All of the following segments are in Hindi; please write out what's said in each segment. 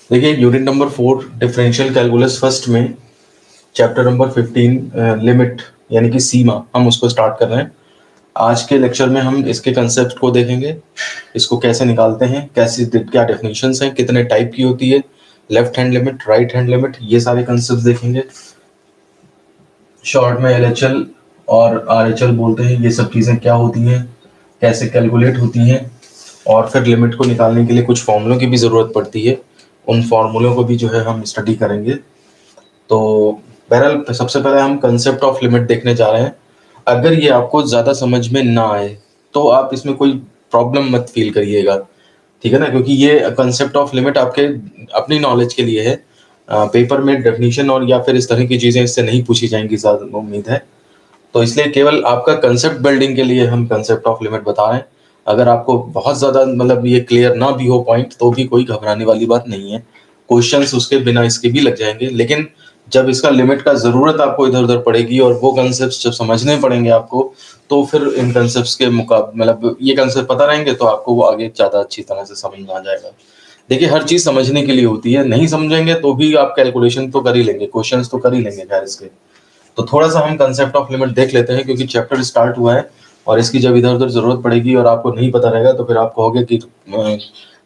देखिए unit number 4 differential calculus first में चैप्टर नंबर 15 लिमिट यानी कि सीमा, हम उसको स्टार्ट कर रहे हैं। आज के लेक्चर में हम इसके कंसेप्ट को देखेंगे, इसको कैसे निकालते हैं, कैसे क्या डेफिनेशंस हैं, कितने टाइप की होती है, left hand limit, right hand limit, ये सारे कंसेप्ट देखेंगे। शॉर्ट में एलएचएल और आरएचएल बोलते हैं, ये सब चीज़ें क्या होती हैं, कैसे कैलकुलेट होती हैं, और फिर लिमिट को निकालने के लिए कुछ फॉर्मूलों की भी ज़रूरत पड़ती है, उन फॉर्मूलों को भी जो है हम स्टडी करेंगे। तो बहरहाल सबसे पहले हम कंसेप्ट ऑफ लिमिट देखने जा रहे हैं। अगर ये आपको ज़्यादा समझ में ना आए तो आप इसमें कोई प्रॉब्लम मत फील करिएगा, ठीक है ना, क्योंकि ये कंसेप्ट ऑफ लिमिट आपके अपनी नॉलेज के लिए है। पेपर में डेफिनेशन और या फिर इस तरह की चीज़ें इससे नहीं पूछी जाएंगी, ज़्यादा उम्मीद है। तो इसलिए केवल आपका कंसेप्ट बिल्डिंग के लिए हम कंसेप्ट ऑफ लिमिट बता रहे हैं। अगर आपको बहुत ज़्यादा मतलब ये क्लियर ना भी हो पॉइंट, तो भी कोई घबराने वाली बात नहीं है। क्वेश्चंस उसके बिना इसके भी लग जाएंगे, लेकिन जब इसका लिमिट का ज़रूरत आपको इधर उधर पड़ेगी और वो कंसेप्ट जब समझने पड़ेंगे आपको, तो फिर इन कंसेप्ट के मुकाबले मतलब ये कंसेप्ट पता रहेंगे तो आपको वो आगे ज़्यादा अच्छी तरह से समझ में आ जाएगा। देखिए हर चीज़ समझने के लिए होती है, नहीं समझेंगे तो भी आप कैलकुलेशन तो कर ही लेंगे, क्वेश्चंस तो कर ही लेंगे खैर इसके। तो थोड़ा सा हम कंसेप्ट ऑफ लिमिट देख लेते हैं, क्योंकि चैप्टर स्टार्ट हुआ है और इसकी जब इधर उधर जरूरत पड़ेगी और आपको नहीं पता रहेगा तो फिर आप कहोगे कि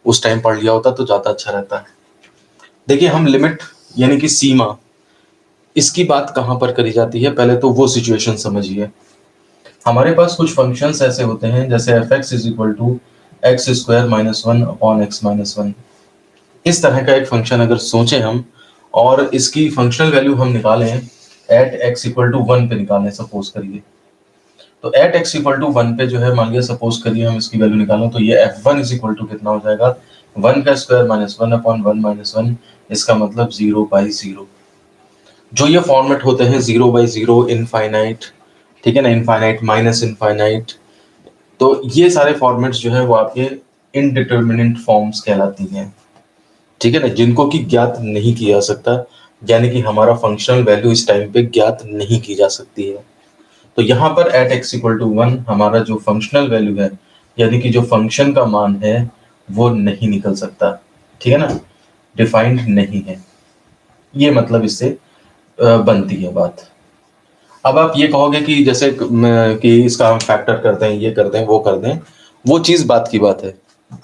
उस टाइम पढ़ लिया होता तो ज़्यादा अच्छा रहता है। देखिए हम लिमिट यानी कि सीमा, इसकी बात कहाँ पर करी जाती है, पहले तो वो सिचुएशन समझिए। हमारे पास कुछ फंक्शंस ऐसे होते हैं जैसे f x is equal to x square minus one upon x minus one. इस तरह का एक फंक्शन अगर सोचें हम और इसकी फंक्शनल वैल्यू हम निकालें at x equal to one पे निकालें, सपोज करिए, तो at x equal to one पे जो है मान लिया सपोज करिए हम इसकी वैल्यू निकालें, तो ये f one is equal to कितना हो जाएगा, वन का square minus one upon one minus one, इसका मतलब जीरो बाई जीरो। जो ये फॉर्मेट होते हैं जीरो बाई जीरो, इनफाइनाइट, ठीक है ना, इनफाइनाइट माइनस इनफाइनाइट, तो ये सारे फॉर्मेट्स जो है वो आपके इनडिटर्मिनेंट फॉर्म्स कहलाती हैं, ठीक है ना, जिनको कि ज्ञात नहीं किया जा सकता, यानी कि हमारा फंक्शनल वैल्यू इस टाइम पे ज्ञात नहीं की जा सकती है। तो यहाँ पर at x equal to one हमारा जो फंक्शनल वैल्यू है, यानी कि जो फंक्शन का मान है, वो नहीं निकल सकता, ठीक है ना, डिफाइंड नहीं है। ये मतलब इससे बनती है बात। अब आप ये कहोगे कि जैसे कि इसका हम फैक्टर करते हैं, ये करते हैं, वो करते हैं, वो चीज बात की बात है।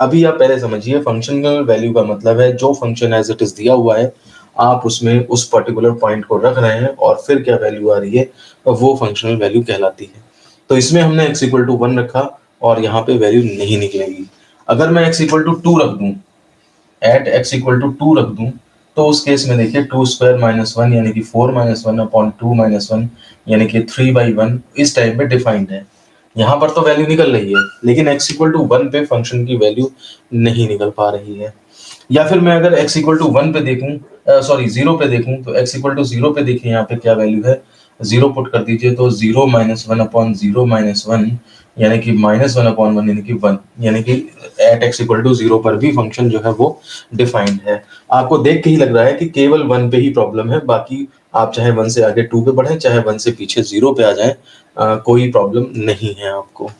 अभी आप पहले समझिए, फंक्शनल वैल्यू का मतलब है जो फंक्शन एज इट इज दिया हुआ है, आप उसमें उस पर्टिकुलर पॉइंट को रख रहे हैं और फिर क्या वैल्यू आ रही है, वो फंक्शनल वैल्यू कहलाती है। तो इसमें हमने x इक्वल टू वन रखा और यहाँ पे वैल्यू नहीं निकलेगी। अगर मैं x इक्वल टू टू रख दूं, at x equal to two रख दूं, तो उस केस में देखिए टू स्क्वायर माइनस वन यानी कि four minus one upon two minus one यानी कि थ्री बाई वन इस टाइप में डिफाइंड है। यहाँ पर तो वैल्यू निकल रही है, लेकिन x इक्वल टू वन पे फंक्शन की वैल्यू नहीं निकल पा रही है। या फिर मैं अगर x इक्वल टू वन पे देखूं, सॉरी जीरो पे देखूं, तो x इक्वल टू जीरो पे देखिए यहाँ पे क्या वैल्यू है, जीरो पुट कर दीजिए तो zero minus one upon zero minus one यानी कि माइनस वन अपॉन वन यानी कि वन, यानी कि at x equal to zero पर भी फंक्शन जो है वो डिफाइंड है। आपको देख के ही लग रहा है कि केवल वन पे ही प्रॉब्लम है, बाकी आप चाहे वन से आगे टू पे बढ़े, चाहे वन से पीछे जीरो पे आ जाए, कोई प्रॉब्लम नहीं है आपको।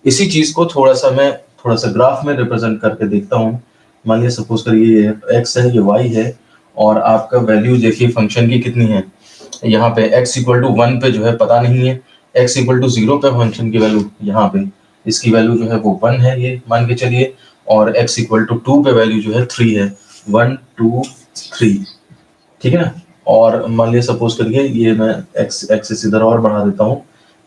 इसी चीज को मैं थोड़ा सा ग्राफ में रिप्रेजेंट करके देखता हूँ। मान लिया सपोज करिए ये एक्स है, ये वाई है, और आपका वैल्यू देखिए फंक्शन की कितनी है। यहाँ पे x इक्वल टू वन पे जो है पता नहीं है, x इक्वल टू जीरो पे फंक्शन की वैल्यू, यहाँ पे इसकी वैल्यू जो है वो वन है, ये मान के चलिए, और x इक्वल टू टू पे वैल्यू जो है थ्री है, वन टू थ्री, ठीक है ना। और मान लिया सपोज करिए ये मैं x एक्सिस इधर और बढ़ा देता हूँ,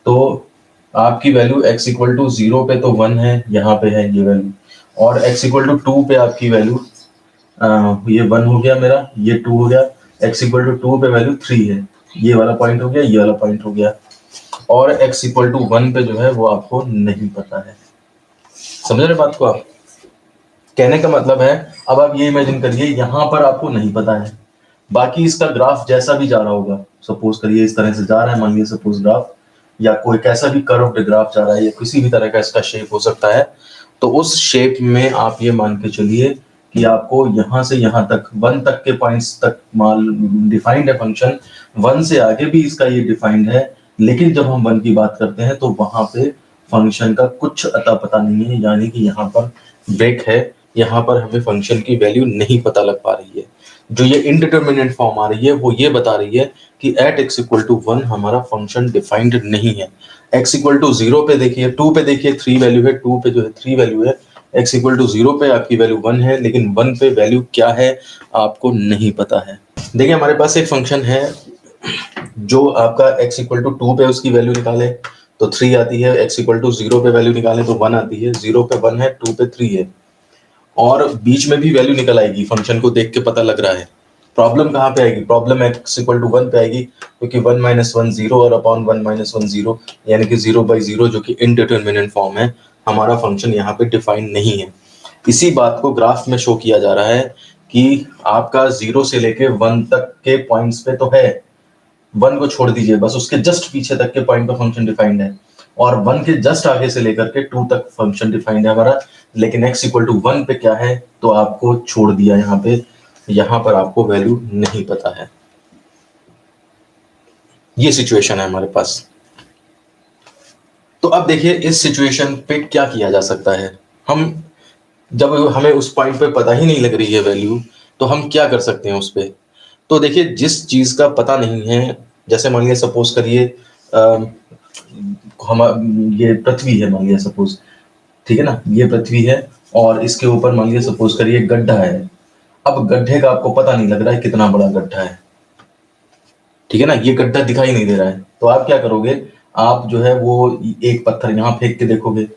तो आपकी value x equal to zero पे तो वन है, यहाँ पे है ये वैल्यू, और x इक्वल टू टू पे आपकी वैल्यू, ये वन हो गया मेरा, ये टू हो गया, x इक्वल टू टू पे वैल्यू थ्री है, ये वाला पॉइंट हो गया, ये वाला पॉइंट हो गया, और x इक्वल टू वन पे जो है वो आपको नहीं पता है। समझ रहे बात को आप? कहने का मतलब है, अब आप ये इमेजिन करिए यहाँ पर आपको नहीं पता है, बाकी इसका ग्राफ जैसा भी जा रहा होगा, सपोज करिए इस तरह से जा रहा है, मान लीजिए सपोज ग्राफ, या कोई कैसा भी कर्व्ड ग्राफ जा रहा है, या किसी भी तरह का इसका शेप हो सकता है, तो उस शेप में आप ये मान के चलिए कि आपको यहाँ से यहाँ तक वन तक के पॉइंट्स तक मान डिफाइंड है फंक्शन, वन से आगे भी इसका ये डिफाइंड है, लेकिन जब हम वन की बात करते हैं तो वहां पे फंक्शन का कुछ अता पता नहीं है, यानी कि यहाँ पर ब्रेक है, यहाँ पर हमें फंक्शन की वैल्यू नहीं पता लग पा रही है। जो ये इनडिटर्मिनेट फॉर्म आ रही है वो ये बता रही है कि एट x इक्वल टू 1 हमारा फंक्शन डिफाइंड नहीं है। x इक्वल टू 0 पे देखिए, 2 पे देखिए 3 वैल्यू है, 2 पे जो है 3 वैल्यू है, x इक्वल टू 0 पे आपकी वैल्यू 1 है, लेकिन 1 पे वैल्यू क्या है आपको नहीं पता है। देखिए हमारे पास एक फंक्शन है जो आपका x इक्वल टू 2 पे उसकी वैल्यू निकाले तो 3 आती है, x इक्वल टू 0 पे वैल्यू निकाले तो 1 आती है, 0 पे 1 है, 2 पे 3 है, और बीच में भी वैल्यू निकल आएगी, फंक्शन को देख के पता लग रहा है। प्रॉब्लम कहाँ पे आएगी? प्रॉब्लम x इक्वल टू 1 पे आएगी, क्योंकि 1 माइनस 1 0 और अपॉन 1 माइनस 1 0, यानी कि 0/0 जो कि इनडिटर्मिनेंट फॉर्म है, हमारा फंक्शन यहाँ पे डिफाइन नहीं है। इसी बात को ग्राफ में शो किया जा रहा है कि आपका 0 से लेके 1 तक के पॉइंट्स पे तो है, 1 को छोड़ दीजिए, बस उसके जस्ट पीछे तक के पॉइंट पे फंक्शन डिफाइंड है, और 1 के जस्ट आगे से लेकर के 2 तक फंक्शन डिफाइंड है हमारा, लेकिन x इक्वल टू 1 पे क्या है तो आपको छोड़ दिया यहाँ पे, यहाँ पर आपको वैल्यू नहीं पता है। ये सिचुएशन है हमारे पास। तो अब देखिए इस सिचुएशन पे क्या किया जा सकता है। हम जब हमें उस पॉइंट पे पता ही नहीं लग रही है वैल्यू, तो हम क्या कर सकते हैं उस पे? तो देखिए जिस चीज का पता नहीं है, जैसे मान लिया सपोज करिए हम ये पृथ्वी है मान लिया सपोज, ठीक है ना, ये पृथ्वी है और इसके ऊपर मान लिया सपोज करिए गड्ढा है। अब गड्ढे का आपको पता नहीं लग रहा है कितना बड़ा गड्ढा है, ठीक है ना, ये गड्ढा दिखाई नहीं दे रहा है, तो आप क्या करोगे? आप जो है वो एक पत्थर यहाँ फेंक के देखोगे,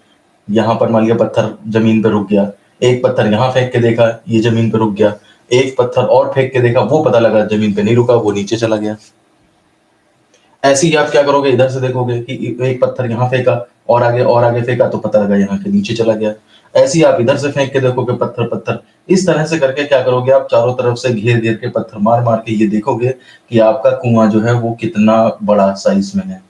यहाँ पर मान लिया पत्थर जमीन पर रुक गया, एक पत्थर यहाँ फेंक के देखा, ये जमीन पर रुक गया, एक पत्थर और फेंक के देखा, वो पता लगा जमीन पे नहीं रुका, वो नीचे चला गया। ऐसे ही आप क्या करोगे? इधर से देखोगे कि एक पत्थर यहाँ फेंका और आगे फेंका तो पता लगा यहाँ के नीचे चला गया। ऐसे ही आप इधर से फेंक के देखोगे पत्थर पत्थर, इस तरह से करके क्या करोगे? आप चारों तरफ से घेर घेर के पत्थर मार मार के ये देखोगे कि आपका कुआं जो है वो कितना बड़ा साइज में है।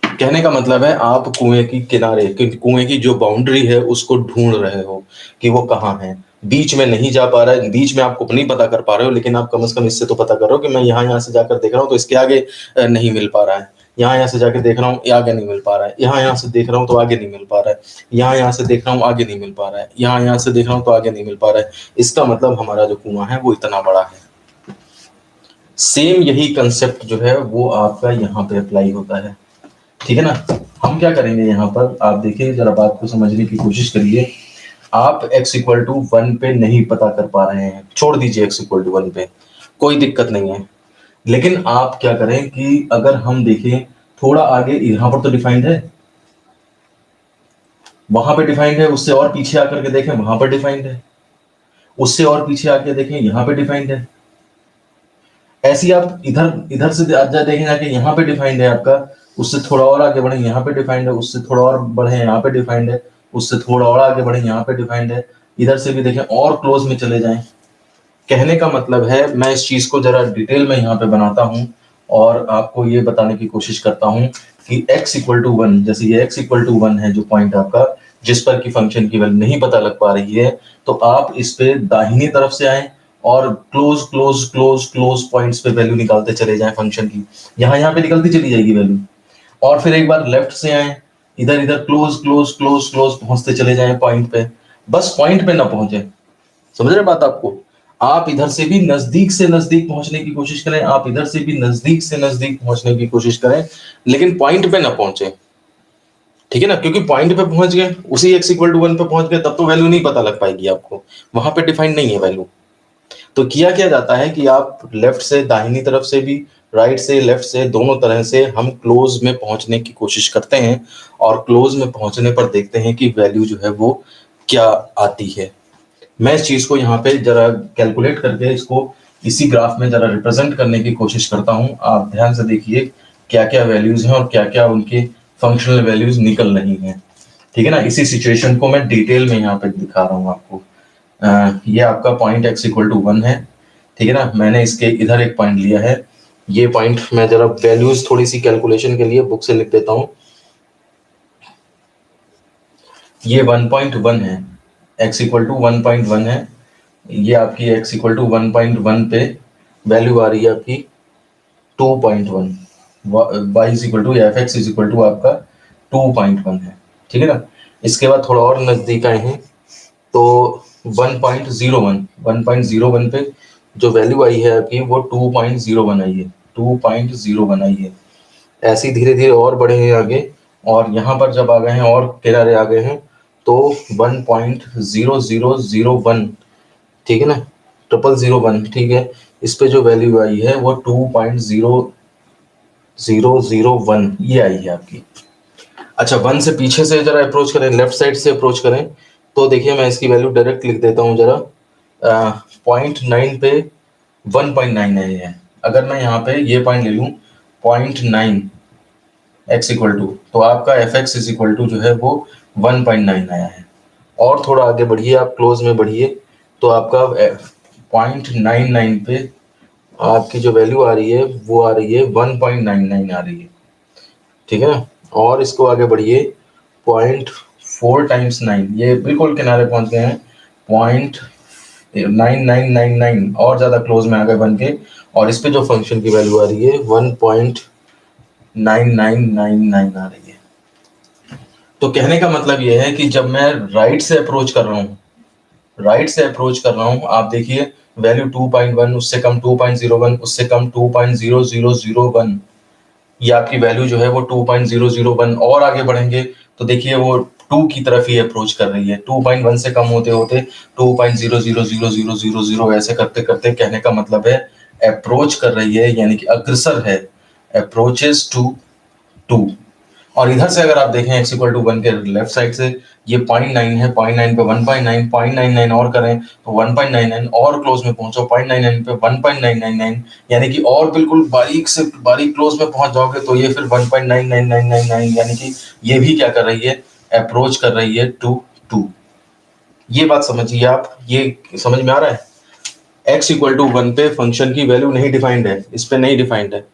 कहने का मतलब है आप कुएं की किनारे, कुएं की जो बाउंड्री है उसको ढूंढ रहे हो कि वो कहाँ है। बीच में नहीं जा पा रहा है, बीच में आपको नहीं पता कर पा रहे हो, लेकिन आप कम से कम इससे तो पता कर रहे हो कि मैं यहाँ से जाकर देख रहा हूँ तो इसके आगे नहीं मिल पा रहा है, यहाँ से जाकर देख रहा हूँ आगे नहीं मिल पा रहा है, यहाँ से देख रहा हूँ तो आगे नहीं मिल पा रहा है, यहाँ से देख रहा हूँ आगे नहीं मिल पा रहा है, यहाँ से देख रहा हूँ तो आगे नहीं मिल पा रहा है। इसका मतलब हमारा जो कुआं है वो इतना बड़ा है। सेम यही कंसेप्ट जो है वो आपका यहाँ पे अप्लाई होता है, ठीक है ना। हम क्या करेंगे यहाँ पर, आप देखिए जरा बात को समझने की कोशिश करिए। आप x इक्वल टू 1 पे नहीं पता कर पा रहे हैं, छोड़ दीजिए x इक्वल टू 1 पे, कोई दिक्कत नहीं है, लेकिन आप क्या करें कि अगर हम देखें थोड़ा आगे, यहाँ पर तो डिफाइंड है, वहां पे डिफाइंड है, उससे और पीछे आकर के देखें वहां पर डिफाइंड है, उससे और पीछे आके देखें यहाँ पे डिफाइंड है। ऐसे ही आप इधर इधर से देखें जाके यहाँ पे डिफाइंड है आपका, उससे थोड़ा और आगे बढ़े यहाँ पे डिफाइंड है, उससे थोड़ा और बढ़े यहाँ पे डिफाइंड है, उससे थोड़ा और आगे बढ़े यहाँ पे डिफाइंड है, इधर से भी देखें और क्लोज में चले जाएं। कहने का मतलब है, मैं इस चीज को जरा डिटेल में यहाँ पे बनाता हूँ और आपको ये बताने की कोशिश करता हूँ कि x इक्वल टू 1, जैसे ये x इक्वल टू 1 है जो पॉइंट आपका, जिस पर की फंक्शन की वैल्यू नहीं पता लग पा रही है, तो आप इस पे दाहिनी तरफ से आए और close close close close points पे वैल्यू निकालते चले जाएं फंक्शन की, यहाँ पे निकलती चली जाएगी वैल्यू। और फिर एक बार लेफ्ट से आए, इधर इधर क्लोज क्लोज क्लोज क्लोज पहुंचते चले जाएं पॉइंट पे, बस पॉइंट पे ना पहुंचे। समझ रहे बात आपको? आप इधर से भी नजदीक से नजदीक पहुंचने की कोशिश करें, आप इधर से भी नजदीक से नजदीक पहुंचने की कोशिश करें, लेकिन पॉइंट पे ना पहुंचे, ठीक है ना, क्योंकि पॉइंट पे पहुंच गए, उसी x इक्वल टू 1 पे पहुंच गए, तब तो वैल्यू नहीं पता लग पाएगी आपको, वहां पे डिफाइंड नहीं है वैल्यू। तो किया क्या जाता है कि आप लेफ्ट से दाहिनी तरफ से भी, राइट से लेफ्ट से, दोनों तरह से हम क्लोज में पहुंचने की कोशिश करते हैं, और क्लोज में पहुंचने पर देखते हैं कि वैल्यू जो है वो क्या आती है। मैं इस चीज को यहाँ पे जरा कैलकुलेट करके इसको इसी ग्राफ में जरा रिप्रेजेंट करने की कोशिश करता हूँ। आप ध्यान से देखिए क्या क्या वैल्यूज हैं और क्या क्या उनके फंक्शनल वैल्यूज निकल रही हैं, ठीक है ना। इसी सिचुएशन को मैं डिटेल में यहाँ पे दिखा रहा हूँ आपको। ये आपका पॉइंट x इक्वल टू 1 है, ठीक है ना। मैंने इसके इधर एक पॉइंट लिया है, ये पॉइंट मैं जरा वैल्यूज थोड़ी सी कैलकुलेशन के लिए बुक से लिख देता हूँ। ये 1.1 है, x इक्वल टू 1.1 है, ये आपकी x इक्वल टू 1.1 पे वैल्यू आ रही है आपकी 2.1, y is equal to f x is equal to आपका 2.1 है, ठीक है ना। इसके बाद थोड़ा और नजदीक आए हैं तो 1.01 पे जो वैल्यू आई है आपकी वो 2.01 आई है, 2.01 आई है। ऐसे ही धीरे धीरे और बढ़े हैं आगे, और यहाँ पर जब आ गए हैं और किनारे आ गए हैं तो 1.0001, ठीक है ना, 0001, ठीक है। इस पे जो वैल्यू आई है वो 2.0001 ये आई है आपकी। अच्छा, 1 से पीछे से जरा अप्रोच करें, लेफ्ट साइड से अप्रोच करें, तो देखिए मैं इसकी वैल्यू डायरेक्ट लिख देता हूँ जरा। 0.9 पे 1.9 है। अगर मैं यहाँ पे ये पॉइंट ले लूँ 0.9 x इक्वल टू, तो आपका f x is equal to जो है वो 1.9 आया है। और थोड़ा आगे बढ़िए, आप क्लोज में बढ़िए, तो आपका 0.99 पे आपकी जो वैल्यू आ रही है वो आ रही है 1.99 आ रही है, ठीक है ना। और इसको आगे बढ़िए, 0.4 टाइम्स 9, ये बिल्कुल किनारे पहुंच गए हैं, 0.9999, और ज्यादा क्लोज में आ गए बन के। और इस पे जो फंक्शन की वैल्यू आ रही है 1.9999 आ रही है। तो कहने का मतलब ये है कि जब मैं राइट से अप्रोच कर रहा हूँ, आप देखिए वैल्यू 2.1, उससे कम 2.01, उससे कम 2.0001, ये आपकी वैल्यू जो है वो 2.001, और आगे बढ़ेंगे तो देखिए वो 2 की तरफ ही अप्रोच कर रही है। 2.1 से कम होते होते 2.000000 ऐसे करते करते, कहने का मतलब है अप्रोच कर रही है, यानी कि अग्रसर है, अप्रोचेस टू 2। और इधर से अगर आप देखें x इक्वल टू 1 के लेफ्ट साइड से, ये 0.9 है, 0.9 पे 1.9, 0.99 और करें तो 1.99, और क्लोज में पहुंचो 0.99 पे 1.999, यानी कि और बिल्कुल बारीक से बारीक क्लोज में पहुंच जाओगे तो ये फिर 1.99999, यानी कि ये भी क्या कर रही है, अप्रोच कर रही है टू 2। ये बात समझिए आप, ये समझ में आ रहा है। x इक्वल टू 1 पे फंक्शन की वैल्यू नहीं डिफाइंड है, इस पे नहीं डिफाइंड है,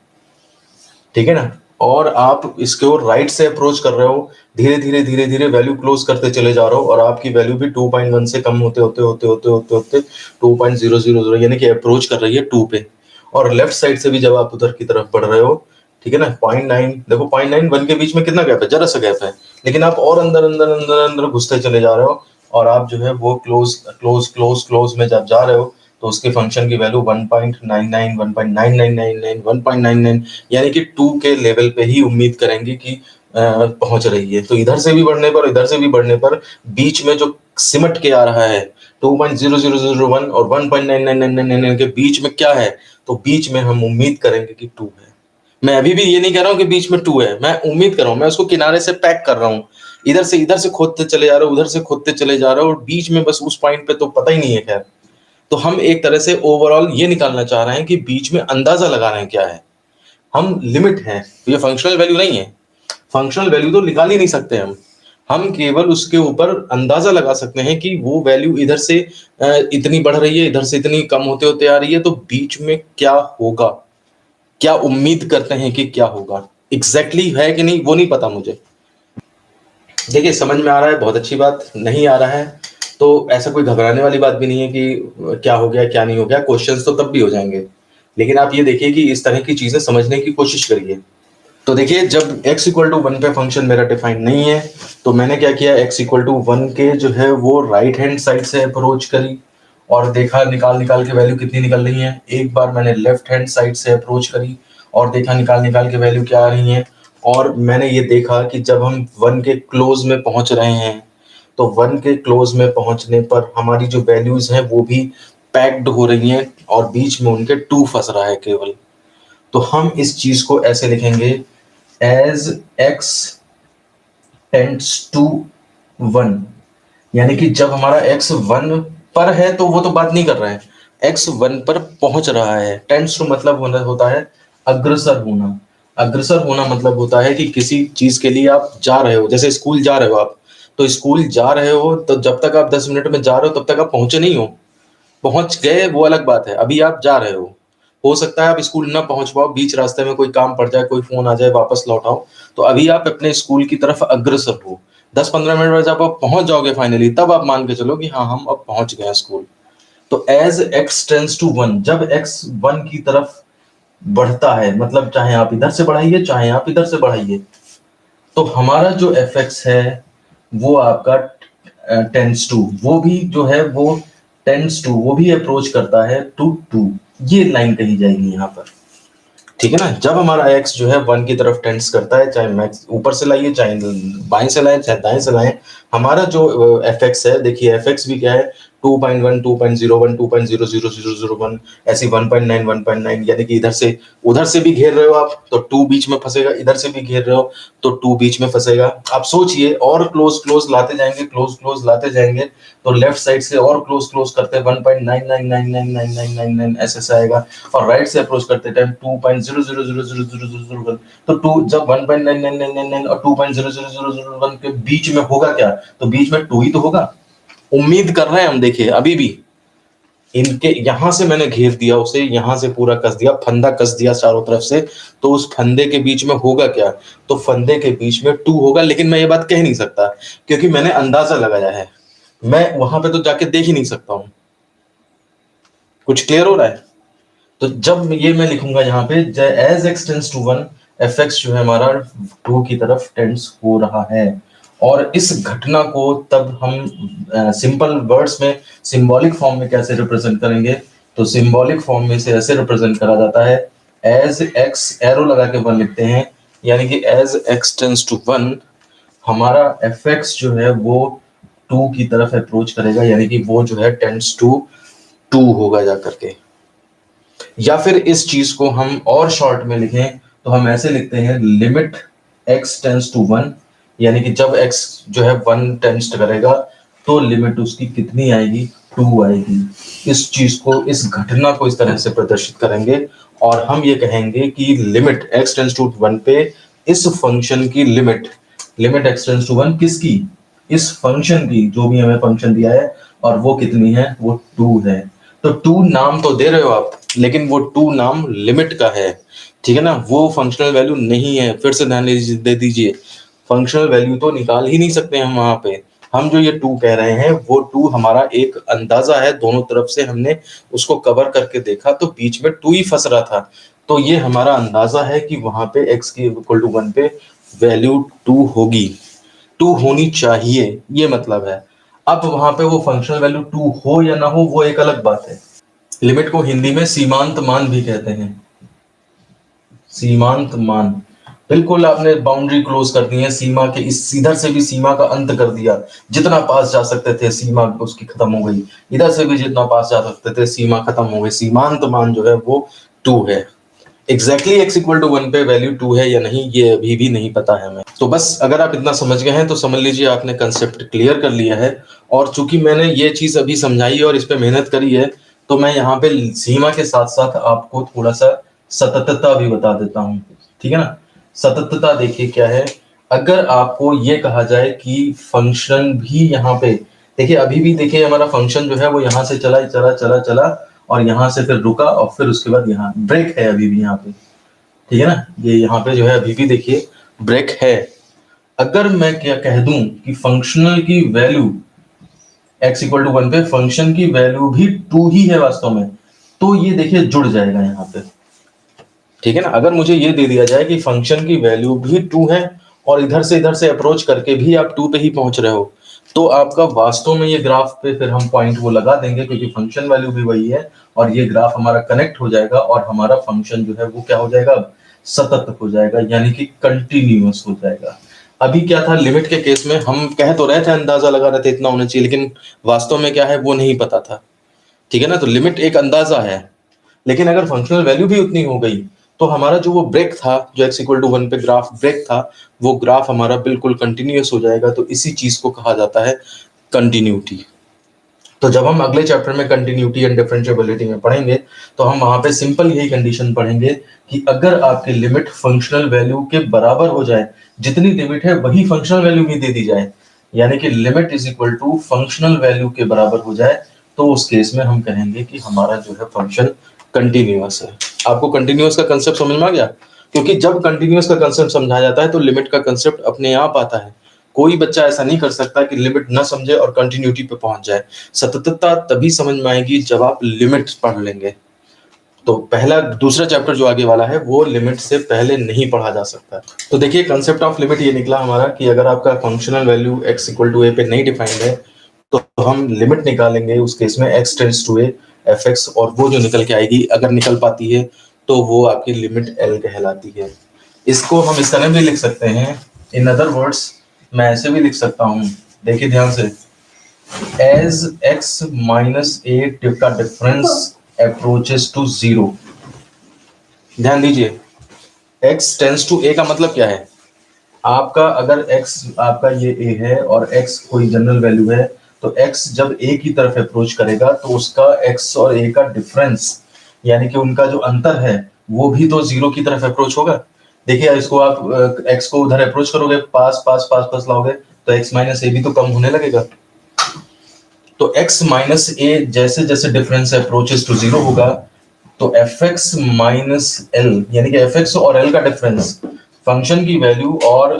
ठीक है ना। और आप इसको राइट से अप्रोच कर रहे हो, धीरे धीरे धीरे धीरे वैल्यू क्लोज करते चले जा रहे हो, और आपकी वैल्यू भी 2.1 से कम होते होते होते होते होते होते 2.000, यानी कि अप्रोच कर रही है 2 पे। और लेफ्ट साइड से भी जब आप उधर की तरफ बढ़ रहे हो, ठीक है ना, 0.9, देखो 0.9 1 के बीच में कितना गैप है, जरा सा गैप है, लेकिन आप और अंदर अंदर अंदर अंदर घुसते चले जा रहे हो, और आप जो है वो क्लोज क्लोज क्लोज क्लोज में जब जा रहे हो तो उसके फंक्शन की वैल्यू 1.99, 1.9999, 1.99, यानी कि 2 के लेवल पे ही उम्मीद करेंगे कि पहुंच रही है। तो इधर से भी बढ़ने पर, इधर से भी बढ़ने पर, बीच में जो सिमट के आ रहा है 2.0001 और 1.9999 के बीच में क्या है, तो बीच में हम उम्मीद करेंगे कि 2 है। मैं अभी भी ये नहीं कह रहा हूँ कि बीच में 2 है, मैं उम्मीद कर रहा हूँ, मैं उसको किनारे से पैक कर रहा हूँ, इधर से खोदते चले जा रहे हो, उधर से खोदते चले जा रहे हो, और बीच में बस उस पॉइंट पे तो पता ही नहीं है। खैर, तो हम एक तरह से ओवरऑल ये निकालना चाह रहे हैं कि बीच में अंदाजा लगा रहे हैं क्या है, हम लिमिट है, तो ये फंक्शनल वैल्यू नहीं है, फंक्शनल वैल्यू तो निकाल ही नहीं सकते हम केवल उसके ऊपर अंदाजा लगा सकते हैं कि वो वैल्यू इधर से इतनी बढ़ रही है, इधर से इतनी कम होते होते आ रही है, तो बीच में क्या होगा, क्या उम्मीद करते हैं कि क्या होगा, एग्जैक्टली है कि नहीं वो नहीं पता मुझे। देखिए समझ में आ रहा है, बहुत अच्छी बात। नहीं आ रहा है तो ऐसा कोई घबराने वाली बात भी नहीं है कि क्या हो गया क्या नहीं हो गया, क्वेश्चंस तो तब भी हो जाएंगे, लेकिन आप ये देखिए कि इस तरह की चीजें समझने की कोशिश करिए। तो देखिए जब x इक्वल टू 1 पे फंक्शन मेरा डिफाइंड नहीं है, तो मैंने क्या किया, x इक्वल टू 1 के जो है वो राइट हैंड साइड से अप्रोच करी, और देखा निकाल निकाल के वैल्यू कितनी निकल रही है। एक बार मैंने लेफ्ट हैंड साइड से अप्रोच करी और देखा निकाल निकाल के वैल्यू क्या आ रही है, और मैंने ये देखा कि जब हम 1 के क्लोज में पहुंच रहे हैं, तो 1 के क्लोज में पहुंचने पर हमारी जो वैल्यूज हैं वो भी पैक्ड हो रही हैं, और बीच में उनके 2 फंस रहा है केवल। तो हम इस चीज को ऐसे लिखेंगे, एज x टेंड्स टू 1, यानी कि जब हमारा x 1 पर है तो वो तो बात नहीं कर रहा है, x 1 पर पहुंच रहा है। टेंड्स टू मतलब होता है अग्रसर होना। अग्रसर होना मतलब होता है कि किसी चीज के लिए आप जा रहे हो, जैसे स्कूल जा रहे हो आप, तो स्कूल जा रहे हो तो जब तक आप 10 मिनट में जा रहे हो तब तक आप पहुंचे नहीं हो, पहुंच गए वो अलग बात है, अभी आप जा रहे हो सकता है आप स्कूल ना पहुंच पाओ, बीच रास्ते में कोई काम पड़ जाए, कोई फोन आ जाए, वापस लौट आओ, तो अभी आप अपने स्कूल की तरफ अग्रसर हो। 10-15 मिनट में जब आप पहुंच जाओगे फाइनली, तब आप मान के चलो कि हाँ हम अब पहुंच गए स्कूल। तो एज x टेंड्स टू 1, जब x 1 की तरफ बढ़ता है, मतलब चाहे आप इधर से बढ़ाइए चाहे आप इधर से बढ़ाइए, तो हमारा जो एफ एक्स है वो आपका टेंस टू, वो भी जो है वो टेंड्स टू, वो भी अप्रोच करता है टू 2, ये लाइन कही जाएगी यहाँ पर, ठीक है ना। जब हमारा x जो है 1 की तरफ टेंड्स करता है, चाहे मैक्स ऊपर से लाइए, चाहे बाएं से लाएं, चाहे दाएं से लाएं, हमारा जो fx है, देखिए fx भी क्या है, 2.1, 2.01, 2.00001, ऐसी 1.9, 1.9, यानी कि उधर से भी घेर रहे हो आप तो 2 बीच में फंसेगा, इधर से भी घेर रहे हो तो 2 बीच में फंसेगा। आप सोचिए, और क्लोज क्लोज लाते जाएंगे, क्लोज क्लोज लाते जाएंगे, तो लेफ्ट साइड से और क्लोज क्लोज करते 1.99999999 ऐसे आएगा, और राइट से अप्रोच करते टाइम 2.0000001, तो 2 जब 1.9999 और 2.00001 के बीच में होगा क्या, तो बीच में 2 ही तो होगा, उम्मीद कर रहे हैं हम। देखिए अभी भी इनके यहां से मैंने घेर दिया उसे, यहां से पूरा कस दिया, फंदा कस दिया चारों तरफ से, तो उस फंदे के बीच में होगा क्या, तो फंदे के बीच में 2 होगा, लेकिन मैं ये बात कह नहीं सकता क्योंकि मैंने अंदाजा लगाया है, मैं वहां पे तो जाके देख ही नहीं सकता हूं। कुछ क्लियर हो रहा है? तो जब ये मैं लिखूंगा यहाँ पे, as x tends to 1, f x जो है हमारा 2 की तरफ टेंड्स हो रहा है। और इस घटना को तब हम सिंपल वर्ड्स में, सिंबॉलिक फॉर्म में कैसे रिप्रेजेंट करेंगे, तो सिंबॉलिक फॉर्म में से ऐसे रिप्रेजेंट करा जाता है, एज एक्स एरो लगा के 1 लिखते हैं, यानी कि एज एक्स टेंड्स टू 1 हमारा एफ एक्स जो है वो 2 की तरफ अप्रोच करेगा, यानी कि वो जो है टेंड्स टू 2 होगा जा करके। या फिर इस चीज को हम और शॉर्ट में लिखें तो हम ऐसे लिखते हैं, लिमिट x टेंस टू 1, यानी कि जब x जो है 1 टेंस करेगा तो लिमिट उसकी कितनी आएगी, 2 आएगी। इस चीज को, इस घटना को इस तरह से प्रदर्शित करेंगे, और हम ये कहेंगे कि लिमिट x टेंस टू 1 पे इस फंक्शन की लिमिट x टेंस टू 1 किसकी, इस फंक्शन की, जो भी हमें फंक्शन दिया है, और वो कितनी है, वो 2 है। तो 2 नाम तो दे रहे हो आप, लेकिन वो 2 नाम लिमिट का है, ठीक है ना, वो फंक्शनल वैल्यू नहीं है। फिर से ध्यान दे दीजिए, फंक्शनल वैल्यू तो निकाल ही नहीं सकते हम वहां पे। हम जो ये 2 कह रहे हैं, वो 2 हमारा एक अंदाजा है, दोनों तरफ से हमने उसको कवर करके देखा तो बीच में 2 ही फंस रहा था, तो ये हमारा अंदाजा है कि वहां पे x की इक्वल टू 1 पे वैल्यू 2 होगी, 2 होनी चाहिए, ये मतलब है। अब वहां पे वो फंक्शनल वैल्यू 2 हो या ना हो, वो एक अलग बात है। लिमिट को हिंदी में सीमांत मान भी कहते हैं, सीमांत मान। बिल्कुल आपने बाउंड्री क्लोज कर दी है, सीमा के इस इधर से भी सीमा का अंत कर दिया, जितना पास जा सकते थे सीमा उसकी खत्म हो गई, इधर से भी जितना पास जा सकते थे सीमा खत्म हो गई। सीमांत मान जो है वो 2 है। एग्जैक्टली x इक्वल टू 1 पे वैल्यू 2 है या नहीं, ये अभी भी नहीं पता है हमें। तो बस अगर आप इतना समझ गए हैं तो समझ लीजिए आपने कंसेप्ट क्लियर कर लिया है। और चूंकि मैंने ये चीज अभी समझाई है और इस पे मेहनत करी है, तो मैं यहाँ पे सीमा के साथ साथ आपको थोड़ा सा सततता भी बता देता हूँ, ठीक है ना। सततता देखिए क्या है, अगर आपको ये कहा जाए कि फंक्शन भी यहाँ पे, देखिए अभी भी देखिए हमारा फंक्शन जो है वो यहाँ से चला चला चला चला, और यहाँ से फिर रुका, और फिर उसके बाद यहाँ ब्रेक है अभी भी यहाँ पे, ठीक है ना। ये यहाँ पे जो है अभी भी देखिए ब्रेक है। अगर मैं क्या कह दूं कि फंक्शनल की वैल्यू x इक्वल टू 1 पे फंक्शन की वैल्यू भी 2 ही है वास्तव में, तो ये देखिए जुड़ जाएगा यहाँ पे, ठीक है ना। अगर मुझे ये दे दिया जाए कि फंक्शन की वैल्यू भी 2 है, और इधर से अप्रोच करके भी आप 2 पे ही पहुंच रहे हो, तो आपका वास्तव में ये ग्राफ पे फिर हम पॉइंट वो लगा देंगे, क्योंकि फंक्शन वैल्यू भी वही है, और ये ग्राफ हमारा कनेक्ट हो जाएगा, और हमारा फंक्शन जो है वो क्या हो जाएगा, सतत हो जाएगा, यानी कि कंटिन्यूअस हो जाएगा। अभी क्या था, लिमिट के केस में हम कह तो रहे थे, अंदाजा लगा रहे थे इतना होना चाहिए, लेकिन वास्तव में क्या है वो नहीं पता था, ठीक है ना। तो लिमिट एक अंदाजा है, लेकिन अगर फंक्शनल वैल्यू भी उतनी हो गई, तो हमारा जो वो ब्रेक था, जो x इक्वल टू 1 पे ग्राफ ब्रेक था, वो ग्राफ हमारा बिल्कुल कंटिन्यूअस हो जाएगा। तो इसी चीज को कहा जाता है कंटिन्यूटी। तो जब हम अगले चैप्टर में कंटिन्यूटी एंड डिफरेंशिएबिलिटी में पढ़ेंगे, तो हम वहां पे सिंपल यही कंडीशन पढ़ेंगे कि अगर आपकी लिमिट फंक्शनल वैल्यू के बराबर हो जाए, जितनी लिमिट है वही फंक्शनल वैल्यू भी दे दी जाए, यानी कि limit is equal to functional value के बराबर हो जाए, तो उस केस में हम कहेंगे कि हमारा जो है फंक्शन कंटिन्यूअस है। आपको कंटिन्यूअस का कंसेप्ट समझ में आ गया? क्योंकि जब कंटिन्यूअस का कंसेप्ट समझाया जाता है तो लिमिट का कंसेप्ट अपने आप आता है। कोई बच्चा ऐसा नहीं कर सकता कि लिमिट ना समझे और कंटिन्यूटी पे पहुंच जाए। सततता तभी समझ में आएगी जब आप लिमिट पढ़ लेंगे। तो पहला दूसरा चैप्टर जो आगे वाला है वो लिमिट से पहले नहीं पढ़ा जा सकता। तो देखिए कंसेप्ट ऑफ लिमिट ये निकला हमारा कि अगर आपका functional value x equal to a पे नहीं डिफाइंड है, तो हम लिमिट निकालेंगे उस केस में x tends to A F x, और वो जो निकल के आएगी, अगर निकल पाती है तो वो आपकी लिमिट L कहलाती है। इसको हम इस तरह भी लिख सकते हैं, इन अदर वर्ड्स मैं ऐसे भी लिख सकता हूँ, देखिए ध्यान से, एज x माइनस ए का डिफरेंस अप्रोचेस टू जीरो। ध्यान दीजिए, x टेंड्स टू a का मतलब क्या है, आपका अगर x आपका ये a है और x कोई जनरल वैल्यू है, तो x जब a की तरफ अप्रोच करेगा तो उसका x और a का डिफरेंस, यानी कि उनका जो अंतर है, वो भी तो जीरो की तरफ अप्रोच होगा। देखिए इसको आप x को उधर अप्रोच करोगे, पास पास पास पास लाओगे, तो x माइनस ए भी तो कम होने लगेगा। तो x माइनस ए जैसे जैसे डिफरेंस अप्रोचेस टू जीरो होगा, तो एफ एक्स माइनस एल, यानी कि एफ एक्स और एल का डिफरेंस, फंक्शन की वैल्यू और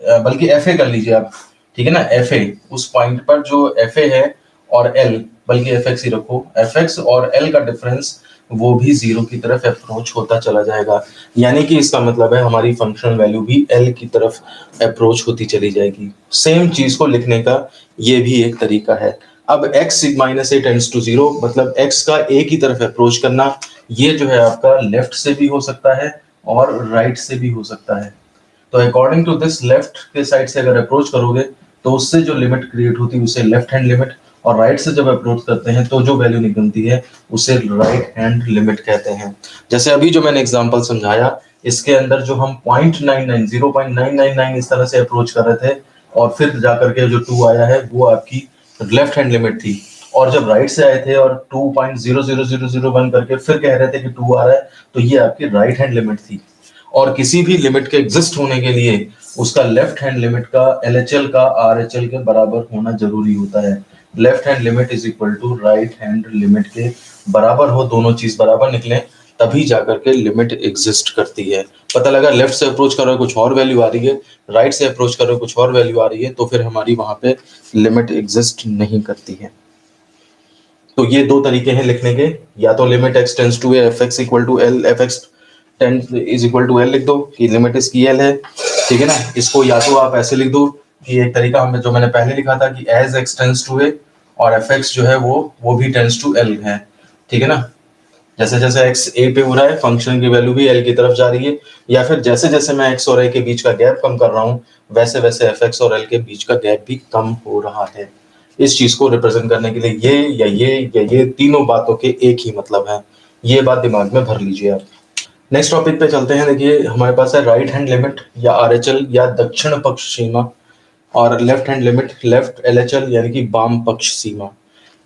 बल्कि एफ ए कर लीजिए आप, ठीक है ना, एफ ए उस पॉइंट पर जो एफ ए है और एल, बल्कि एफ एक्स ही रखो, एफ एक्स और एल का डिफरेंस वो भी जीरो की तरफ अप्रोच होता चला जाएगा। यानी कि इसका मतलब है हमारी फंक्शनल वैल्यू भी एल की तरफ अप्रोच होती चली जाएगी। सेम चीज को लिखने का ये भी एक तरीका है। अब x minus a tends to zero, मतलब x का a की तरफ अप्रोच करना, ये जो है आपका लेफ्ट से भी हो सकता है और राइट से भी हो सकता है। तो अकॉर्डिंग टू दिस, लेफ्ट के साइड से अगर अप्रोच करोगे तो उससे जो लिमिट क्रिएट होती है उसे लेफ्ट हैंड लिमिट, और राइट से जब अप्रोच करते हैं तो जो वैल्यू निकलती है उसे राइट हैंड लिमिट कहते हैं। जैसे अभी जो मैंने एग्जांपल समझाया, इसके अंदर जो हम 0.99 इस तरह से अप्रोच कर रहे थे, और फिर जाकर के जो 2 आया है वो आपकी लेफ्ट हैंड लिमिट थी, और जब राइट से आए थे और 2.00001 करके फिर कह रहे थे कि 2 आ रहा है, तो ये आपकी राइट हैंड लिमिट थी। और किसी भी लिमिट के एग्जिस्ट होने के लिए उसका लेफ्ट हैंड लिमिट का LHL का RHL के बराबर होना जरूरी होता है। Left hand limit is equal to right hand limit के बराबर हो, दोनों चीज बराबर निकले, तभी जाकर के लिमिट एग्जिस्ट करती है। पता लगा लेफ्ट से अप्रोच कर रहे हो कुछ और वैल्यू आ रही है, राइट से अप्रोच कर रहे हो कुछ और वैल्यू आ रही है, तो फिर हमारी वहां पे लिमिट एग्जिस्ट नहीं करती है। तो ये दो तरीके हैं लिखने के, या तो limit x tends to f x equal to l, f x is equal to l लिख दो कि लिमिट इसकी एल है, ठीक है ना। इसको या तो आप ऐसे लिख दो कि एक तरीका हमें जो मैंने पहले लिखा था कि एज x टेंड्स टू ए, और एफ एक्स जो है वो भी टेंड्स टू एल है, ठीक है ना। जैसे जैसे x a पे हो रहा है, फंक्शन की वैल्यू भी l की तरफ जा रही है, या फिर जैसे जैसे मैं x और a के बीच का गैप कम कर रहा हूँ, वैसे वैसे fx और l के बीच का गैप भी कम हो रहा है। इस चीज को रिप्रेजेंट करने के लिए ये तीनों बातों के एक ही मतलब है। ये बात दिमाग में भर लीजिए आप। नेक्स्ट टॉपिक पे चलते हैं। देखिए हमारे पास है राइट हैंड लिमिट या RHL या दक्षिण पक्ष सीमा, और left hand limit, left LHL यानी कि वाम पक्ष सीमा।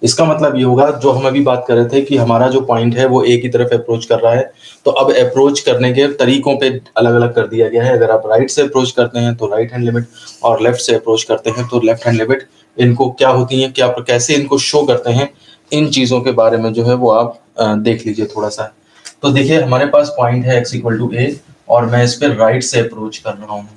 इसका मतलब ये होगा, जो हम अभी बात कर रहे थे कि हमारा जो पॉइंट है वो ए की तरफ अप्रोच कर रहा है, तो अब अप्रोच करने के तरीकों पे अलग अलग कर दिया गया है। अगर आप राइट से अप्रोच करते हैं तो राइट हैंड लिमिट, और लेफ्ट से अप्रोच करते हैं तो लेफ्ट हैंड लिमिट। इनको क्या होती है, क्या कैसे इनको शो करते हैं, इन चीजों के बारे में जो है वो आप देख लीजिए थोड़ा सा। तो देखिए हमारे पास पॉइंट है x इक्वल टू ए, और मैं इस पर राइट से अप्रोच कर रहा हूँ,